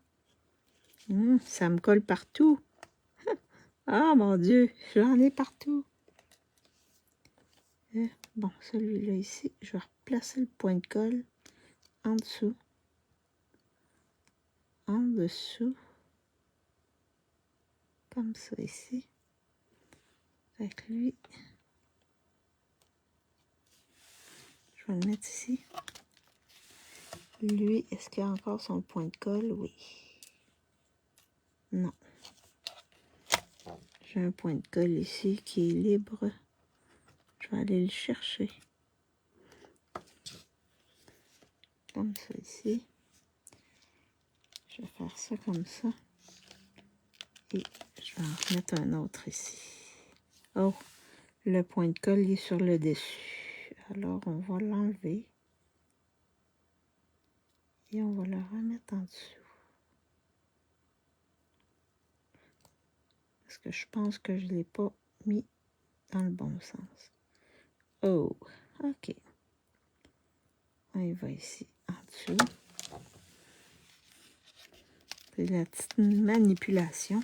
Ça me colle partout. Ah, mon Dieu, j'en ai partout. Bon, celui-là ici, je vais replacer le point de colle en dessous. En dessous. Comme ça ici. Avec lui. Je vais le mettre ici. Lui, est-ce qu'il a encore son point de colle? Oui. Non. J'ai un point de colle ici qui est libre. Je vais aller le chercher. Comme ça ici. Je vais faire ça comme ça. Et je vais en remettre un autre ici. Oh, le point de colle est sur le dessus. Alors, on va l'enlever. Et on va le remettre en dessous. Parce que je pense que je ne l'ai pas mis dans le bon sens. Oh, ok. On va ici en dessous. C'est la petite manipulation.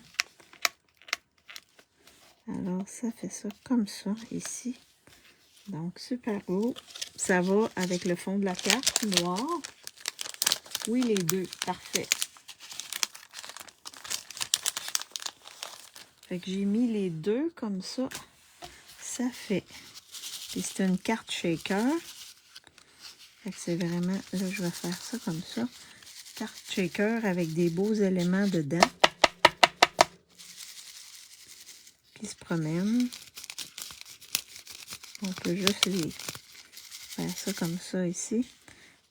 Alors, ça fait ça comme ça ici. Donc, super beau. Ça va avec le fond de la carte noir. Oui, les deux. Parfait. Fait que j'ai mis les deux comme ça. Ça fait. Puis c'est une carte shaker. Fait que c'est vraiment... Là, je vais faire ça comme ça. Carte shaker avec des beaux éléments dedans. Qui se promènent. On peut juste les faire ça comme ça ici.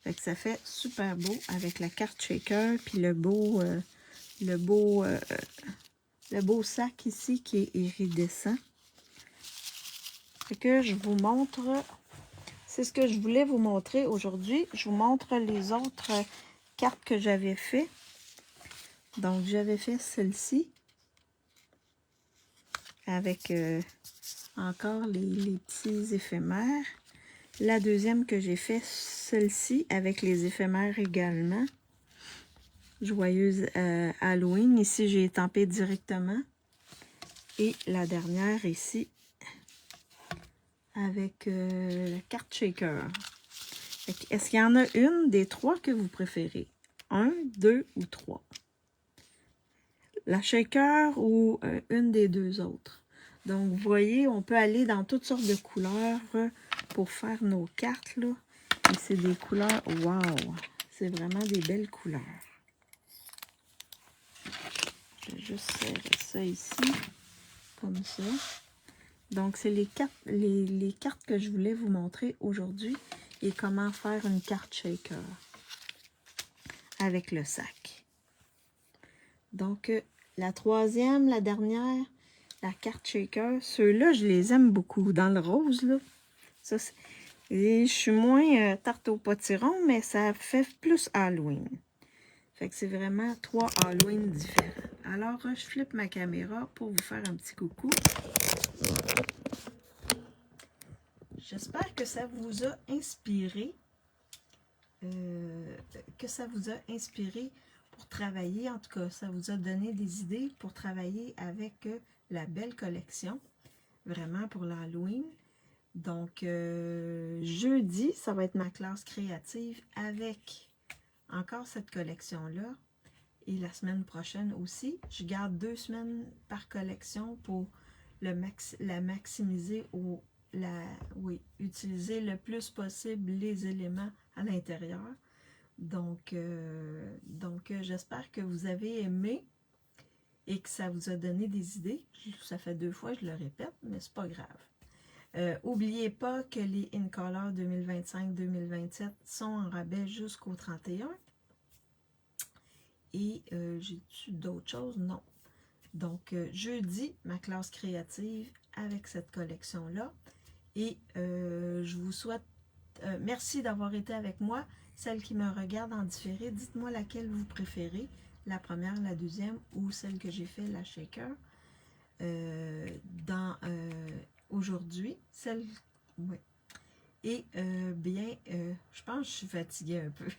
Fait que ça fait super beau avec la carte shaker. Puis le beau sac ici qui est iridescent. Fait que je vous montre, c'est ce que je voulais vous montrer aujourd'hui. Je vous montre les autres cartes que j'avais fait. Donc j'avais fait celle-ci avec encore les petits éphémères. La deuxième que j'ai fait, celle-ci avec les éphémères également. Joyeuse Halloween. Ici, j'ai étampé directement. Et la dernière ici, avec la carte shaker. Est-ce qu'il y en a une des trois que vous préférez? 1, 2 ou 3? La shaker ou une des deux autres? Donc, vous voyez, on peut aller dans toutes sortes de couleurs pour faire nos cartes, là. Et c'est des couleurs, wow! C'est vraiment des belles couleurs. Je vais juste serrer ça ici, comme ça. Donc, c'est les cartes que je voulais vous montrer aujourd'hui et comment faire une carte shaker avec le sac. Donc, la troisième, la dernière, la carte shaker, ceux-là, je les aime beaucoup. Dans le rose, là, ça, et je suis moins tarte au potiron, mais ça fait plus Halloween. Fait que c'est vraiment 3 Halloween différents. Alors, je flippe ma caméra pour vous faire un petit coucou. J'espère que ça vous a inspiré. Pour travailler. En tout cas, ça vous a donné des idées pour travailler avec la belle collection. Vraiment pour l'Halloween. Donc, jeudi, ça va être ma classe créative avec encore cette collection-là. Et la semaine prochaine aussi. Je garde 2 semaines par collection pour la maximiser utiliser le plus possible les éléments à l'intérieur. Donc j'espère que vous avez aimé et que ça vous a donné des idées. Ça fait 2 fois que je le répète, mais c'est pas grave. N'oubliez pas que les InColor 2025-2027 sont en rabais jusqu'au 31. Et j'ai-tu d'autres choses? Non. Donc, jeudi, ma classe créative avec cette collection-là. Et je vous souhaite, merci d'avoir été avec moi. Celles qui me regardent en différé, dites-moi laquelle vous préférez. La première, la deuxième ou celle que j'ai fait, la shaker. Aujourd'hui, celle... Oui. Et je pense que je suis fatiguée un peu.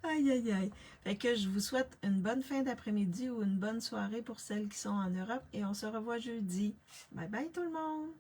Aïe, aïe, aïe. Fait que je vous souhaite une bonne fin d'après-midi ou une bonne soirée pour celles qui sont en Europe. Et on se revoit jeudi. Bye bye tout le monde!